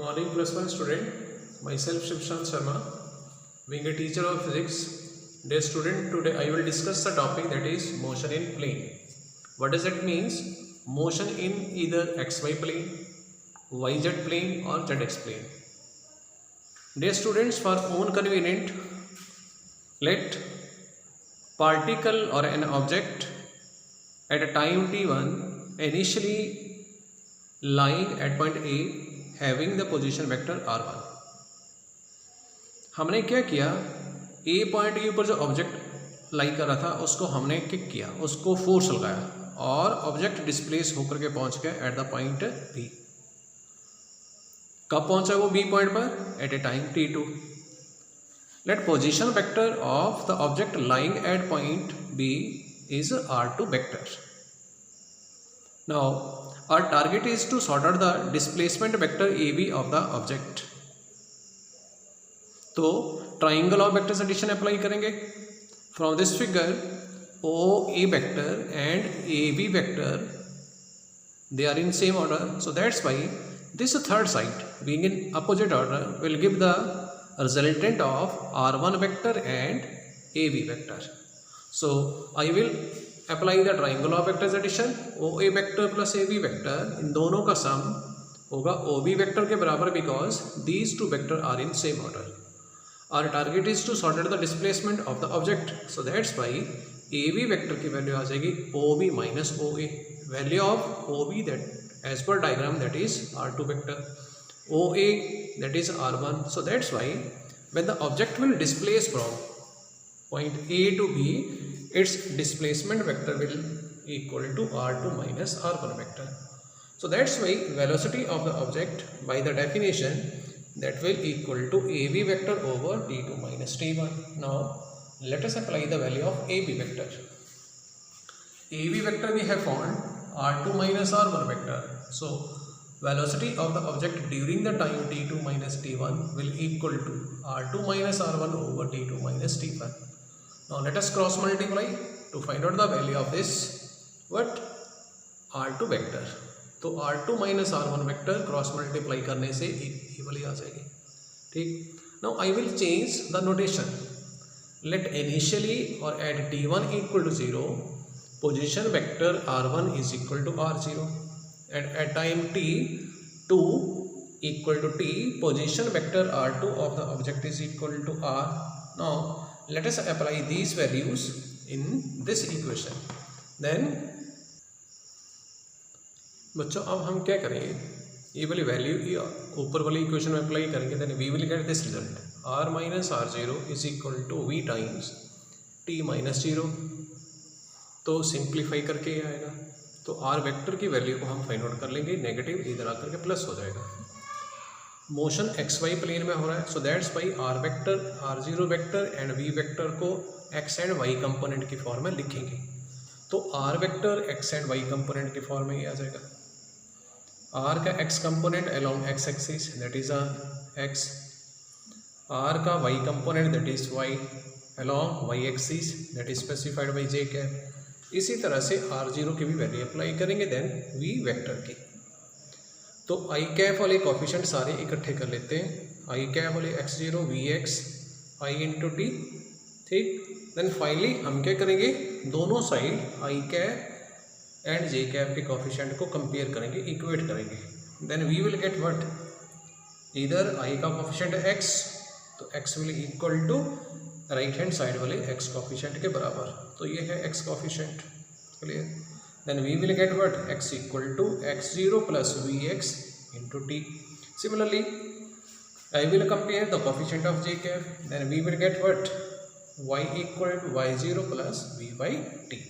Morning plus one student. Myself Shivshant Sharma, being a teacher of physics. Dear student, today I will discuss the topic that is motion in plane. What does it means? Motion in either xy plane, yz plane or zx plane. Dear students, for own convenient, let particle or an object at a time t1 initially lying at point A having the position vector r1. हमने क्या किया, ए point के ऊपर जो object लाई कर रहा था उसको हमने किक किया, उसको फोर्स लगाया और ऑब्जेक्ट डिस्प्लेस होकर के पहुंच गया एट द पॉइंट बी. कब पहुंचा वो बी पॉइंट पर? At a time t2. Let position vector of the object lying at point B is r2 vector. Now our target is to sort out the displacement vector AB of the object. तो triangle of vectors addition apply करेंगे. From this figure, OA vector and AB vector, they are in same order. So that's why this third side being in opposite order will give the resultant of R1 vector and AB vector. So I will apply the triangle of vectors addition. O A vector plus A B vector, इन दोनों का sum होगा O B vector के बराबर because these two vector are in same order. Our target is to sort out the displacement of the object. So that's why A B vector की value आ जाएगी O B minus O A. Value of O B that as पर diagram that is R two vector, O A that is R one. So that's why when the object will displace from point A to B, its displacement vector will equal to r2 minus r1 vector. So that's why velocity of the object by the definition that will equal to ab vector over t2 minus t1. Now let us apply the value of ab vector. Ab vector we have found r2 minus r1 vector. So velocity of the object during the time t2 minus t1 will equal to r2 minus r1 over t2 minus t1. Now let us cross multiply to find out the value of this what r2 vector. तो r2 minus r1 vector cross multiply करने से ये वाली आ जाएगी. ठीक. Now I will change the notation. Let initially or at t1 equal to 0, position vector r1 is equal to r0, and at time t2 equal to t, position vector r2 of the object is equal to r. Now let us apply these values in this equation. Then बच्चों अब हम क्या करेंगे, ये वाली value ऊपर वाली equation में अप्लाई करेंगे. Then we will get this result r minus R zero is equal to v times t minus zero. तो सिंप्लीफाई करके ये आएगा. तो r वेक्टर की वैल्यू को हम फाइंड आउट कर लेंगे. नेगेटिव इधर आकर के प्लस हो जाएगा. मोशन एक्स वाई प्लेन में हो रहा है. So that's why R vector, R zero vector and V vector को एक्स एंड वाई कंपोनेंट की फॉर्म में लिखेंगे. तो R vector X and Y component की फॉर्म में ये आ जाएगा. आर का X component along X axis that is X, R का Y component that is Y along Y axis that is specified by J cap. इसी तरह से आर जीरो की भी वैल्यू अप्लाई करेंगे. देन वी वेक्टर की तो आई कैप वाले कॉफिशेंट सारे इकट्ठे कर लेते हैं. आई कैप वाले X zero V X I into T. ठीक. देन फाइनली हम क्या करेंगे, दोनों side I cap and J cap के कॉफिशेंट को कंपेयर करेंगे, इक्वेट करेंगे. Then we will get what, इधर आई का कॉफिशेंट एक्स, तो X will equal to right hand side वाले एक्स कॉफिशेंट के बराबर. तो ये है X coefficient. Clear. Then we will get what, x equal to x0 plus vx into t. Similarly, I will compare the coefficient of j cap. Then we will get what, y equal to y0 plus v by t.